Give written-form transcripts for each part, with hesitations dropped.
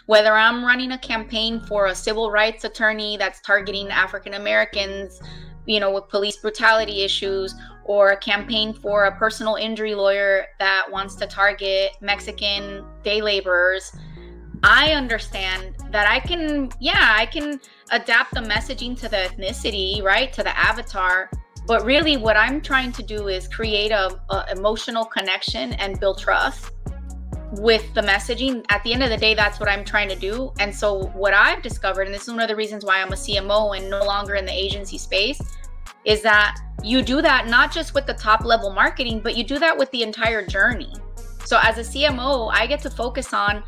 Whether I'm running a campaign for a civil rights attorney that's targeting African Americans, with police brutality issues, or a campaign for a personal injury lawyer that wants to target Mexican day laborers, I understand that I can adapt the messaging to the ethnicity, right, to the avatar. But really what I'm trying to do is create a emotional connection and build trust with the messaging. At the end of the day, that's what I'm trying to do. And so what I've discovered, and this is one of the reasons why I'm a CMO and no longer in the agency space, is that you do that not just with the top level marketing, but you do that with the entire journey. So as a CMO, I get to focus on,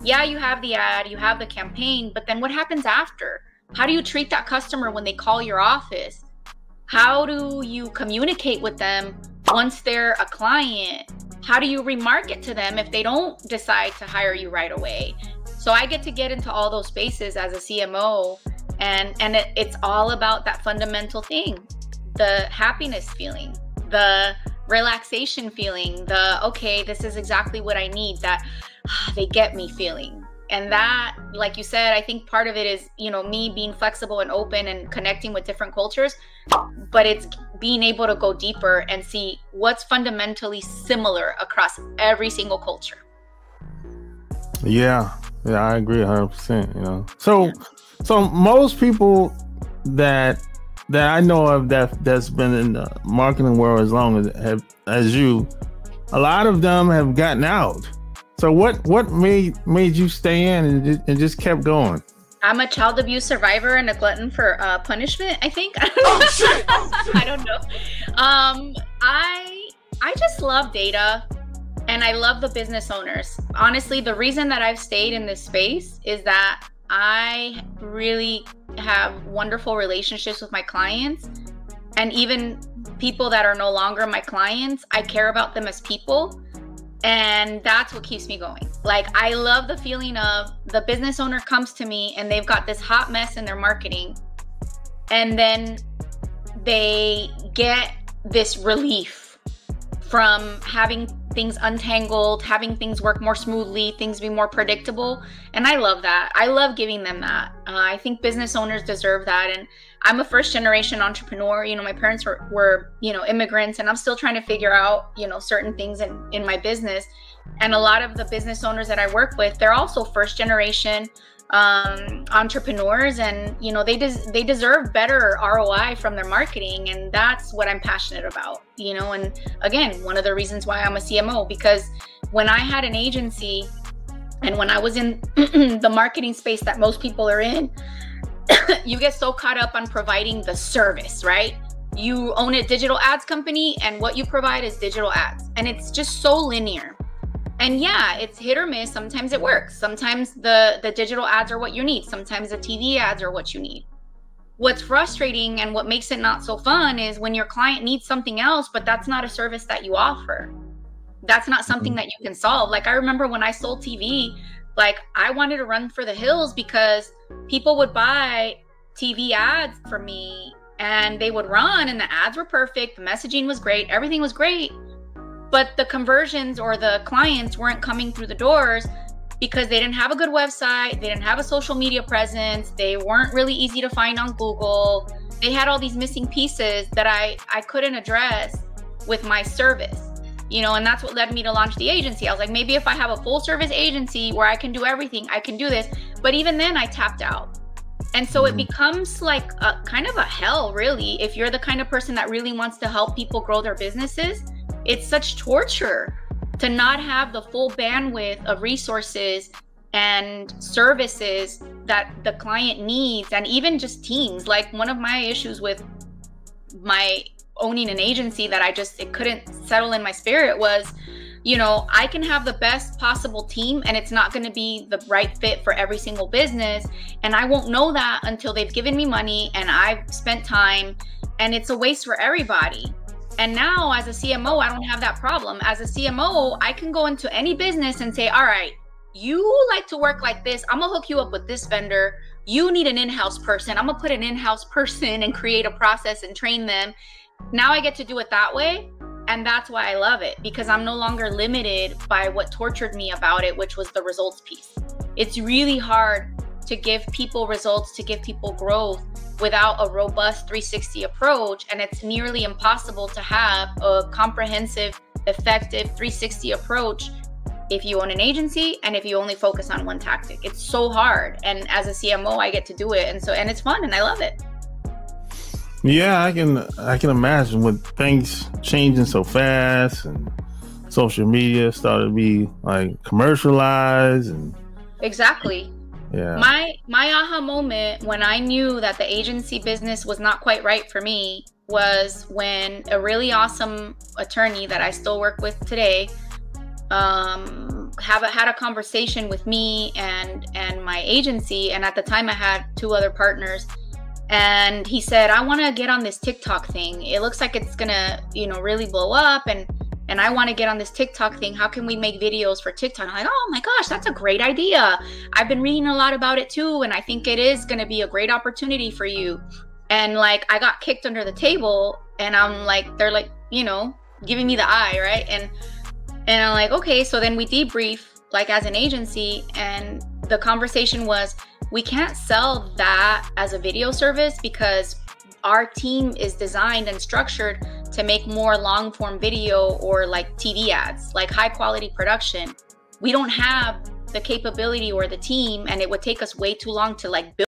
you have the ad, you have the campaign, but then what happens after? How do you treat that customer when they call your office? How do you communicate with them once they're a client? How do you remarket to them if they don't decide to hire you right away? So I get to get into all those spaces as a CMO, and it's all about that fundamental thing, the happiness feeling, the relaxation feeling, the, okay, this is exactly what I need, that they get me feeling. And that, like you said, I think part of it is, me being flexible and open and connecting with different cultures, but it's being able to go deeper and see what's fundamentally similar across every single culture. Yeah, I agree 100%, So most people that I know of that's been in the marketing world as long as you, a lot of them have gotten out. So what made you stay in and just kept going? I'm a child abuse survivor and a glutton for punishment, I think. I don't know. I just love data, and I love the business owners. Honestly, the reason that I've stayed in this space is that I really have wonderful relationships with my clients, and even people that are no longer my clients, I care about them as people. And that's what keeps me going. Like, I love the feeling of the business owner comes to me and they've got this hot mess in their marketing, and then they get this relief from having things untangled, having things work more smoothly, things be more predictable. And I love that. I love giving them that. I think business owners deserve that. And I'm a first generation entrepreneur. My parents were immigrants, and I'm still trying to figure out, certain things in my business. And a lot of the business owners that I work with, they're also first generation entrepreneurs, and they deserve better ROI from their marketing, and that's what I'm passionate about. And again, one of the reasons why I'm a CMO, because when I had an agency and when I was in the marketing space that most people are in, you get so caught up on providing the service, right? You own a digital ads company, and what you provide is digital ads, and it's just so linear. And yeah, it's hit or miss. Sometimes it works. Sometimes the digital ads are what you need. Sometimes the TV ads are what you need. What's frustrating and what makes it not so fun is when your client needs something else, but that's not a service that you offer. That's not something that you can solve. Like, I remember when I sold TV, like, I wanted to run for the hills because people would buy TV ads for me and they would run, and the ads were perfect. The messaging was great. Everything was great. But the conversions or the clients weren't coming through the doors because they didn't have a good website. They didn't have a social media presence. They weren't really easy to find on Google. They had all these missing pieces that I couldn't address with my service, and that's what led me to launch the agency. I was like, maybe if I have a full service agency where I can do everything, I can do this. But even then I tapped out. And so it becomes like a kind of a hell, really, if you're the kind of person that really wants to help people grow their businesses. It's such torture to not have the full bandwidth of resources and services that the client needs, and even just teams. Like, one of my issues with my owning an agency that it couldn't settle in my spirit was, I can have the best possible team and it's not going to be the right fit for every single business. And I won't know that until they've given me money and I've spent time, and it's a waste for everybody. And now as a CMO, I don't have that problem. As a CMO, I can go into any business and say, all right, you like to work like this. I'm gonna hook you up with this vendor. You need an in-house person. I'm gonna put an in-house person and create a process and train them. Now I get to do it that way. And that's why I love it, because I'm no longer limited by what tortured me about it, which was the results piece. It's really hard to give people results, to give people growth without a robust 360 approach. And it's nearly impossible to have a comprehensive, effective 360 approach if you own an agency and if you only focus on one tactic. It's so hard. And as a CMO, I get to do it. And it's fun and I love it. Yeah, I can imagine with things changing so fast and social media started to be like commercialized and exactly. Yeah. My aha moment when I knew that the agency business was not quite right for me was when a really awesome attorney that I still work with today had a conversation with me and my agency, and at the time I had 2 other partners. And he said, I want to get on this TikTok thing. It looks like it's gonna, really blow up, and I want to get on this TikTok thing. How can we make videos for TikTok? I'm like, oh my gosh, that's a great idea. I've been reading a lot about it too, and I think it is gonna be a great opportunity for you. And like, I got kicked under the table, and I'm like, they're like, giving me the eye, right? And I'm like, okay. So then we debrief, like as an agency, and the conversation was, we can't sell that as a video service because our team is designed and structured to make more long form video or like TV ads, like high quality production. We don't have the capability or the team, and it would take us way too long to like build